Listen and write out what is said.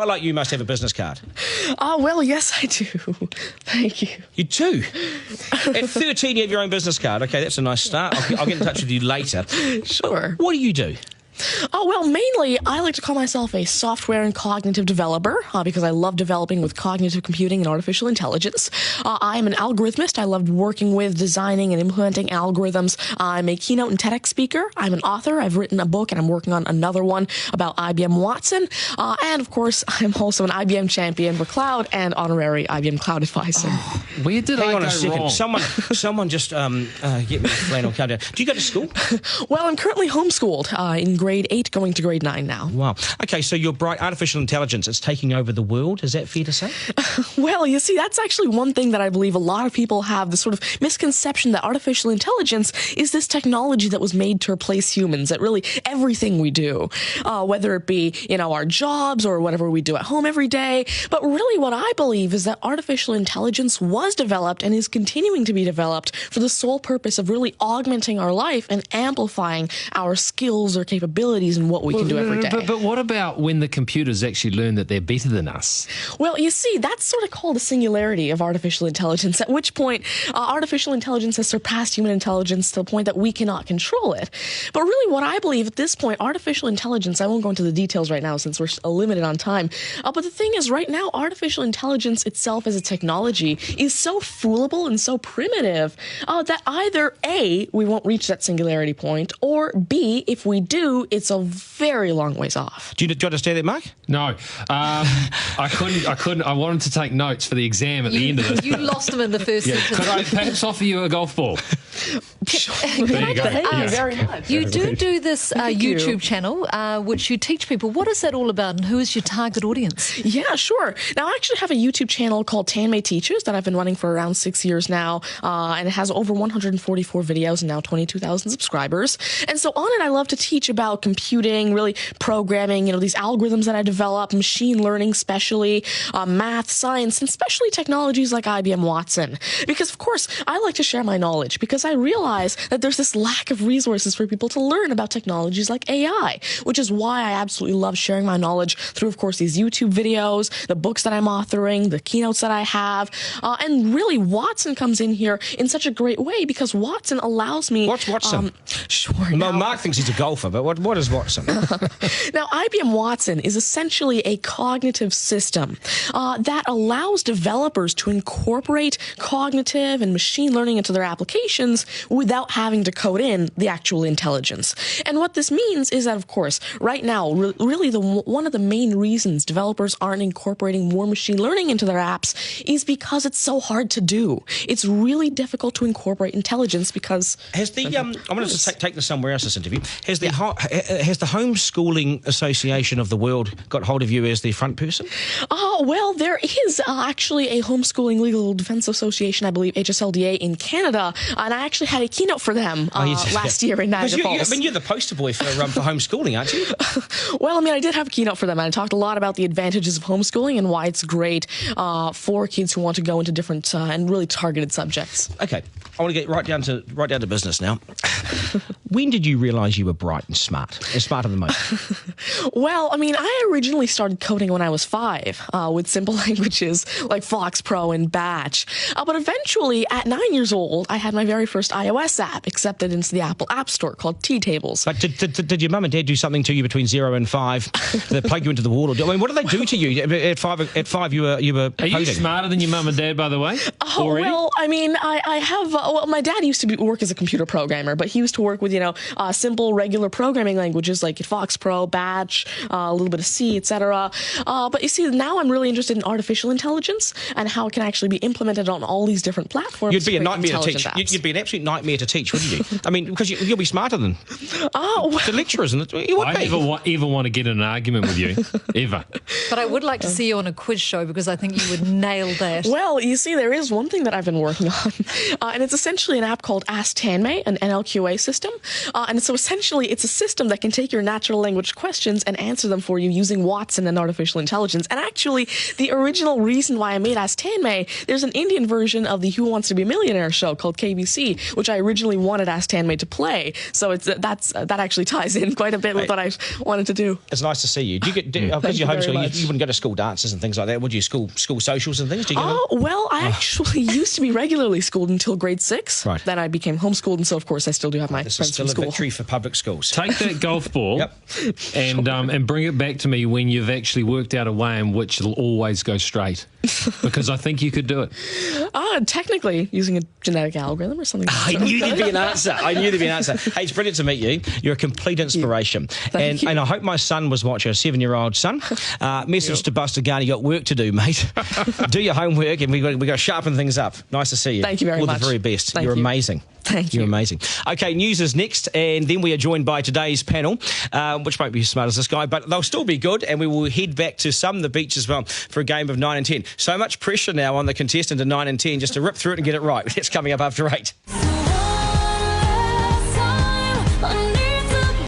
I like you must have a business card. Well, yes, I do. Thank you. You do? At 13, you have your own business card. OK, that's a nice start. I'll get in touch with you later. Sure. What do you do? Oh, well, mainly, I like to call myself a software and cognitive developer because I love developing with cognitive computing and artificial intelligence. I am an algorithmist. I love working with, designing, and implementing algorithms. I'm a keynote and TEDx speaker. I'm an author. I've written a book, and I'm working on another one about IBM Watson. And, of course, I'm also an IBM champion for cloud and honorary IBM cloud advisor. Oh, where did Hang I on go a second. wrong? Someone just get me a flannel card down. Do you go to school? Well, I'm currently homeschooled in grade 8, going to grade 9 now. Wow. OK, so you're bright. Artificial intelligence, it's taking over the world. Is that fair to say? Well, you see, that's actually one thing that I believe a lot of people have, this sort of misconception that artificial intelligence is this technology that was made to replace humans at really everything we do, whether it be, our jobs or whatever we do at home every day. But really what I believe is that artificial intelligence was developed and is continuing to be developed for the sole purpose of really augmenting our life and amplifying our skills or capabilities and what we can do every day. But what about when the computers actually learn that they're better than us? Well, you see, that's sort of called a singularity of artificial intelligence, at which point artificial intelligence has surpassed human intelligence to the point that we cannot control it. But really what I believe at this point, artificial intelligence, I won't go into the details right now since we're limited on time, but the thing is right now, artificial intelligence itself as a technology is so foolable and so primitive that either A, we won't reach that singularity point, or B, if we do, it's a very long ways off. Do you understand that, Mark? No, I couldn't. I wanted to take notes for the exam at the end of this. You lost them in the first sentence. Could I perhaps offer you a golf ball? There you go. Thank you very much. You do this YouTube channel, which you teach people. What is that all about, and who is your target audience? Yeah, sure. Now, I actually have a YouTube channel called Tanmay Teaches that I've been running for around 6 years now, and it has over 144 videos and now 22,000 subscribers. And so on it, I love to teach about computing, really programming, these algorithms that I develop, machine learning especially, math, science, and especially technologies like IBM Watson. Because, of course, I like to share my knowledge because I realize that there's this lack of resources for people to learn about technologies like AI, which is why I absolutely love sharing my knowledge through, of course, these YouTube videos, the books that I'm authoring, the keynotes that I have, and really Watson comes in here in such a great way because Watson allows me... What's Watson? Sure. Mark thinks he's a golfer, but what is Watson? Now, IBM Watson is essentially a cognitive system that allows developers to incorporate cognitive and machine learning into their applications without having to code in the actual intelligence. And what this means is that, of course, right now, really one of the main reasons developers aren't incorporating more machine learning into their apps is because it's so hard to do. It's really difficult to incorporate intelligence because... Has the I'm going to take this somewhere else, this interview. Has the Homeschooling Association of the World got hold of you as the front person? Well, there is actually a Homeschooling Legal Defense Association, I believe, HSLDA in Canada, and I actually had a keynote for them last year in Niagara Falls. You're the poster boy for homeschooling, aren't you? Well, I did have a keynote for them, and I talked a lot about the advantages of homeschooling and why it's great for kids who want to go into different and really targeted subjects. Okay, I want to get right down to business now. When did you realise you were bright and smarter than most? Well, I originally started coding when I was 5 with simple languages like FoxPro and Batch. But eventually, at 9 years old, I had my very first iOS app accepted into the Apple App Store called T-Tables. But did your mum and dad do something to you between 0 and 5 that plug you into the wall? What did they do to you at 5? At 5, you were coding. Are you smarter than your mum and dad, by the way? Already? Well, I have. My dad used to work as a computer programmer, but he used to work with simple regular programming languages like FoxPro, Batch, a little bit of C, etc. But you see, now I'm really interested in artificial intelligence and how it can actually be implemented on all these different platforms. You'd be a nightmare to teach. You'd be an absolute nightmare to teach, wouldn't you? Because you'll be smarter than the lecturers, and you would be. I ever want to get in an argument with you, ever. But I would like to see you on a quiz show because I think you would nail that. Well, you see, there is one thing that I've been working on, and it's essentially an app called Ask Tanmay, an NLQA system. And so essentially, it's a system that can take your natural language questions and answer them for you using Watson and artificial intelligence. And actually, the original reason why I made Ask Tanmay, there's an Indian version of the Who Wants to Be a Millionaire show called KBC, which I originally wanted Ask Tanmay to play. So that actually ties in quite a bit with what I wanted to do. It's nice to see you. Do you get because you're homeschooled? You wouldn't go to school dances and things like that, would you? School socials and things? Do you well, I actually used to be regularly schooled until grade 6. Right. Then I became homeschooled, and so of course I still do have my This is friends still from a school. victory for public schools. Take that golf ball Yep. and bring it back to me when you've actually worked out a way in which it'll always go straight. Because I think you could do it. Technically, using a genetic algorithm or something. I knew there'd be an answer. Hey, it's brilliant to meet you. You're a complete inspiration. Thank you. And I hope my son was watching, a 7-year-old son. Message to Buster Garner, you got work to do, mate. Do your homework, and we got to sharpen things up. Nice to see you. Thank you very All much. the very best. Thank You're you. amazing. Thank you. You're amazing. Okay, news is next, and then we are joined by today's panel, which won't be as smart as this guy, but they'll still be good, and we will head back to some of the beach as well for a game of 9 and 10. So much pressure now on the contestant in 9 and 10 just to rip through it and get it right. It's coming up after 8.